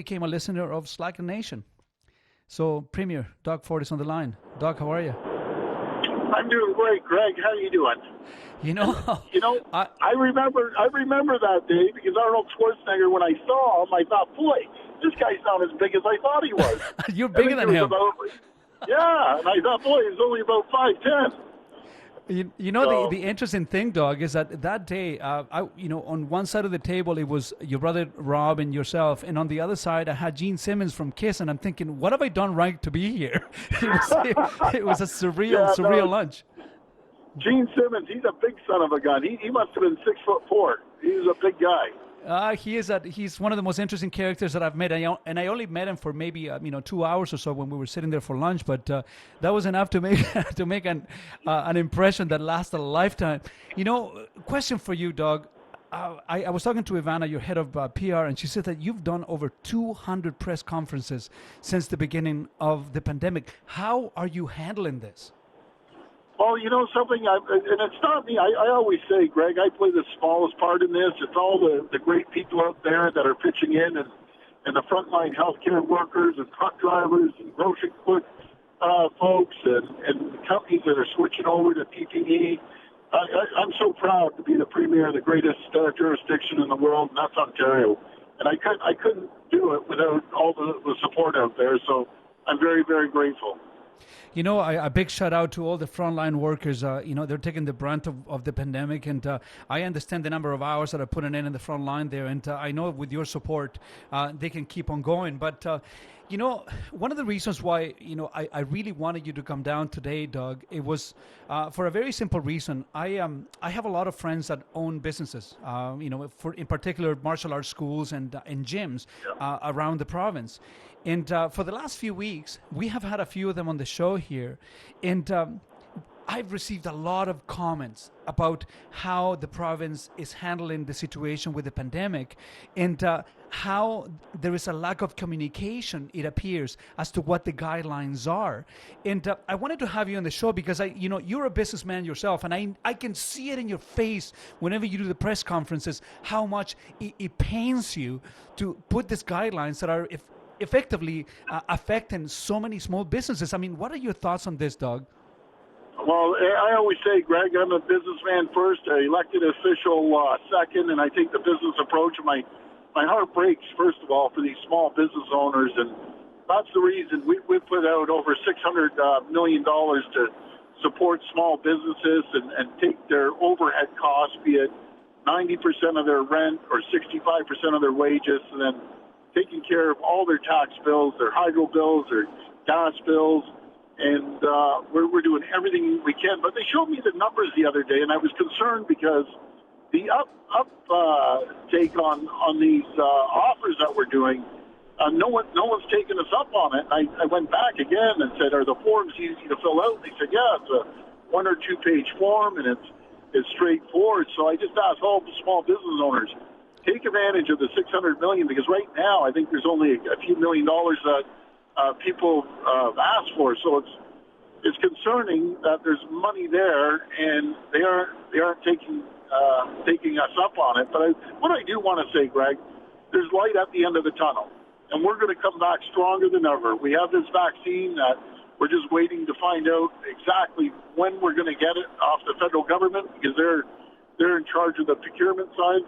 became a listener of Slacker Nation. So, Premier Doug Ford is on the line. Doug, how are you? I'm doing great, Greg. How are you doing? You know, I remember that day because Arnold Schwarzenegger, when I saw him, I thought, boy, this guy's not as big as I thought he was. You're bigger than him. Yeah, and I thought, boy, he's only about 5'10". You know, the interesting thing, Doug, is that day, on one side of the table, it was your brother Rob and yourself, and on the other side, I had Gene Simmons from Kiss, and I'm thinking, what have I done right to be here? It was a surreal lunch. Gene Simmons, he's a big son of a gun. He must have been 6'4". He was a big guy. He's one of the most interesting characters that I've met, and I only met him for maybe 2 hours or so when we were sitting there for lunch. But that was enough to make an impression that lasted a lifetime. Question for you, Doug. I was talking to Ivana, your head of PR, and she said that you've done over 200 press conferences since the beginning of the pandemic. How are you handling this? Well, you know something, and it's not me. I always say, Greg, I play the smallest part in this. It's all the great people out there that are pitching in, and the frontline healthcare workers and truck drivers and grocery clerk folks and companies that are switching over to PPE. I'm so proud to be the premier of the greatest jurisdiction in the world, and that's Ontario. And I couldn't do it without all the support out there. So I'm very, very grateful. A big shout out to all the frontline workers. They're taking the brunt of the pandemic, and I understand the number of hours that are putting in the front line there, and I know with your support, they can keep on going. But, one of the reasons why, I really wanted you to come down today, Doug, it was for a very simple reason. I have a lot of friends that own businesses, in particular martial arts schools and gyms around the province. And for the last few weeks, we have had a few of them on the show here. And I've received a lot of comments about how the province is handling the situation with the pandemic and how there is a lack of communication, it appears, as to what the guidelines are. And I wanted to have you on the show because, you're a businessman yourself, and I can see it in your face whenever you do the press conferences, how much it pains you to put these guidelines that are effectively affecting so many small businesses. I mean, what are your thoughts on this, Doug? Well, I always say, Greg, I'm a businessman first, an elected official second, and I take the business approach. My heart breaks, first of all, for these small business owners, and that's the reason we put out over $600 million to support small businesses and take their overhead costs, be it 90% of their rent or 65% of their wages, and then taking care of all their tax bills, their hydro bills, their gas bills, and we're doing everything we can. But they showed me the numbers the other day, and I was concerned because the uptake on these offers that we're doing, no one's taken us up on it. I went back again and said, are the forms easy to fill out? And they said, yeah, it's a 1 or 2 page form, and it's straightforward. So I just asked all the small business owners, take advantage of the $600 million, because right now I think there's only a few $1 million that people ask for. So it's concerning that there's money there and they aren't taking us up on it. But what I do want to say, Greg, there's light at the end of the tunnel, and we're going to come back stronger than ever. We have this vaccine that we're just waiting to find out exactly when we're going to get it off the federal government, because they're in charge of the procurement side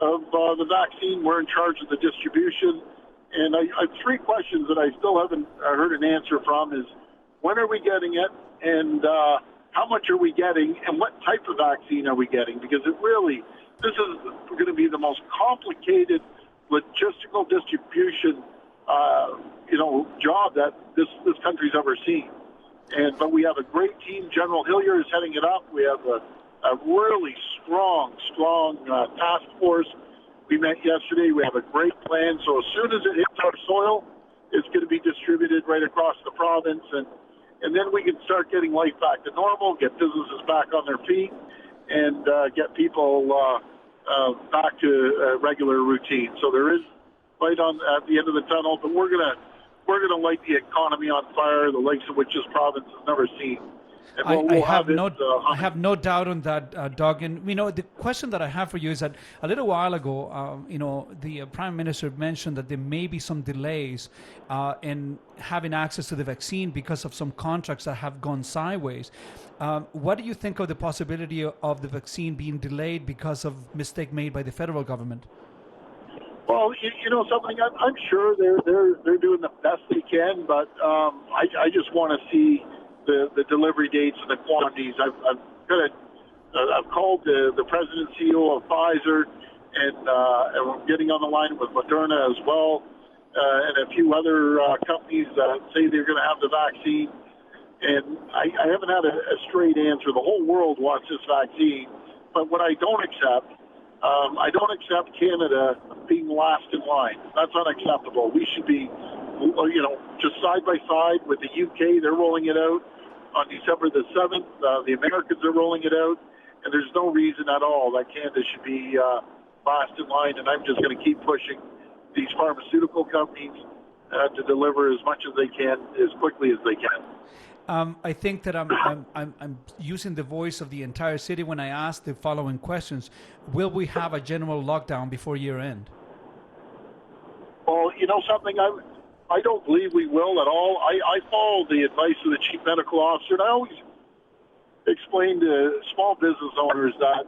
of the vaccine. We're in charge of the distribution. And I have 3 questions that I still haven't heard an answer from is, when are we getting it? And how much are we getting? And what type of vaccine are we getting? Because this is going to be the most complicated logistical distribution, job that this country's ever seen. But we have a great team. General Hillier is heading it up. We have a really strong task force. We met yesterday. We have a great plan. So as soon as it hits our soil, it's going to be distributed right across the province. And then we can start getting life back to normal, get businesses back on their feet, and get people back to a regular routine. So there is light at the end of the tunnel, but we're gonna light the economy on fire, the likes of which this province has never seen. and I, I we'll have have it no I humming. have no doubt on that, Doug. And the question that I have for you is that a little while ago, the Prime Minister mentioned that there may be some delays in having access to the vaccine because of some contracts that have gone sideways. What do you think of the possibility of the vaccine being delayed because of mistake made by the federal government? Well, you know something. I'm sure they're doing the best they can, but I just want to see the delivery dates and the quantities. I've called the president and CEO of Pfizer, and we're getting on the line with Moderna as well, and a few other companies that say they're going to have the vaccine. And I haven't had a straight answer. The whole world wants this vaccine, but what I don't accept Canada being last in line. That's unacceptable. We should be, just side by side with the UK. They're rolling it out on December the 7th. The Americans are rolling it out, and there's no reason at all that Canada should be last in line. And I'm just going to keep pushing these pharmaceutical companies to deliver as much as they can, as quickly as they can. I think that I'm using the voice of the entire city when I ask the following questions. Will we have a general lockdown before year end? Well, you know something, I don't believe we will at all. I follow the advice of the chief medical officer, and I always explain to small business owners that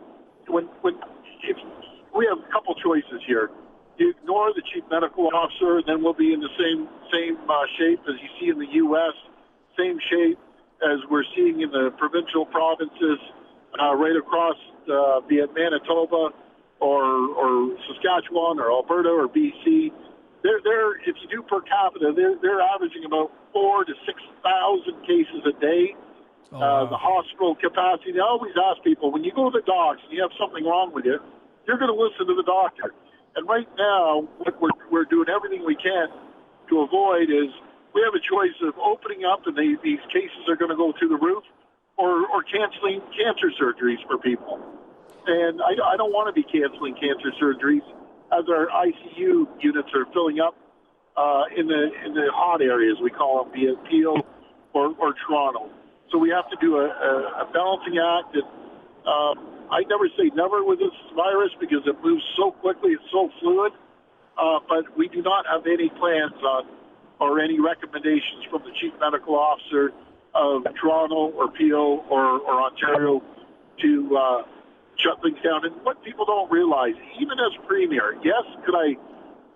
if we have a couple choices here. You ignore the chief medical officer, and then we'll be in the same shape as you see in the U.S., same shape as we're seeing in the provincial provinces right across be it Manitoba or Saskatchewan or Alberta or BC. They're if you do per capita, they're averaging about 4,000 to 6,000 cases a day. Oh, wow. The hospital capacity. They always ask people, when you go to the docs and you have something wrong with you, you're going to listen to the doctor. And right now, what we're doing everything we can to avoid is we have a choice of opening up and these cases are going to go through the roof, or canceling cancer surgeries for people. And I don't want to be canceling cancer surgeries as our ICU units are filling up in the hot areas, we call them, be it Peel or Toronto. So we have to do a balancing act. And I never say never with this virus because it moves so quickly, it's so fluid. But we do not have any plans on or any recommendations from the chief medical officer of Toronto or Peel or Ontario to shut things down. And what people don't realize, even as premier, yes, could I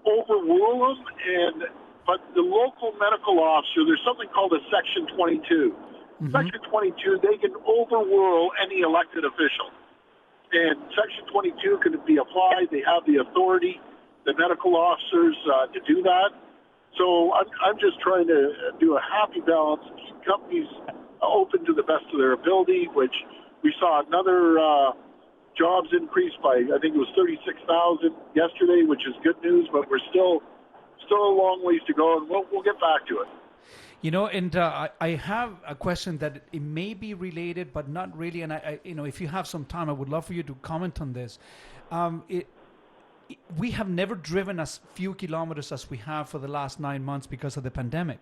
overrule them? But the local medical officer, there's something called a Section 22. Mm-hmm. Section 22, they can overrule any elected official. And Section 22 can be applied. They have the authority, the medical officers, to do that. So I'm just trying to do a happy balance, keep companies open to the best of their ability, which we saw another jobs increase by, I think it was 36,000 yesterday, which is good news, but we're still a long ways to go, and we'll get back to it. And I have a question that it may be related, but not really. And if you have some time, I would love for you to comment on this. We have never driven as few kilometers as we have for the last 9 months because of the pandemic.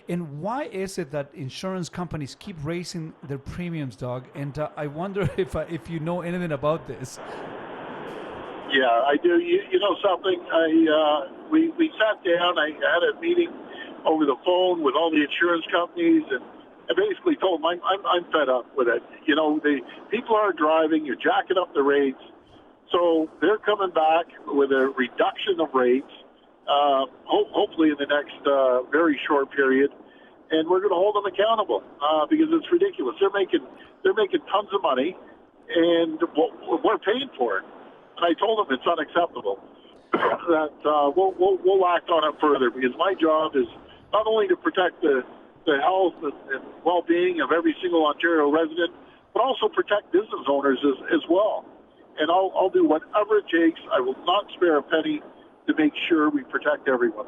And why is it that insurance companies keep raising their premiums, Doug? And I wonder if you know anything about this. Yeah, I do. You know something? We sat down. I had a meeting over the phone with all the insurance companies, and I basically told them I'm fed up with it. The people aren't driving. You're jacking up the rates. So they're coming back with a reduction of rates, hopefully in the next very short period, and we're going to hold them accountable because it's ridiculous. They're making tons of money, and we're paying for it. And I told them it's unacceptable. That we'll act on it further because my job is not only to protect the health and well-being of every single Ontario resident, but also protect business owners as well. And I'll do whatever it takes. I will not spare a penny to make sure we protect everyone.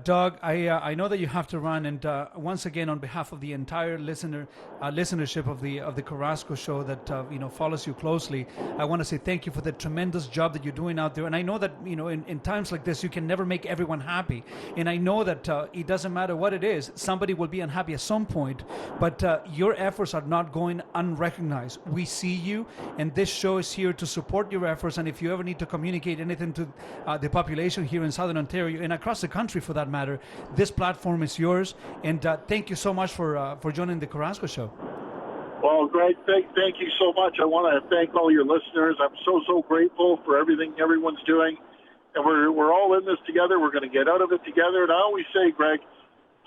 Doug, I know that you have to run, and once again, on behalf of the entire listenership of the Carrasco show that follows you closely, I want to say thank you for the tremendous job that you're doing out there. And I know that in times like this, you can never make everyone happy, and I know that it doesn't matter what it is, somebody will be unhappy at some point. But your efforts are not going unrecognized. We see you, and this show is here to support your efforts. And if you ever need to communicate anything to the population here in Southern Ontario and across the country, for that matter, this platform is yours. And thank you so much for joining the Carrasco Show. Well, Greg, thank you so much. I want to thank all your listeners. I'm so grateful for everything everyone's doing. And we're all in this together. We're going to get out of it together. And I always say, Greg,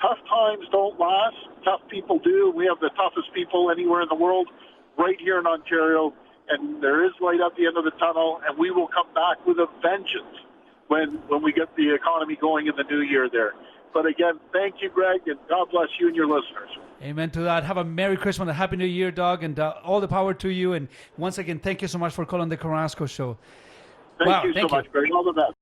tough times don't last. Tough people do. We have the toughest people anywhere in the world right here in Ontario. And there is light at the end of the tunnel. And we will come back with a vengeance when we get the economy going in the new year there. But again, thank you, Greg, and God bless you and your listeners. Amen to that. Have a Merry Christmas and a Happy New Year, Doug, and all the power to you. And once again, thank you so much for calling the Carrasco Show. Thank you so much, Greg. All the best.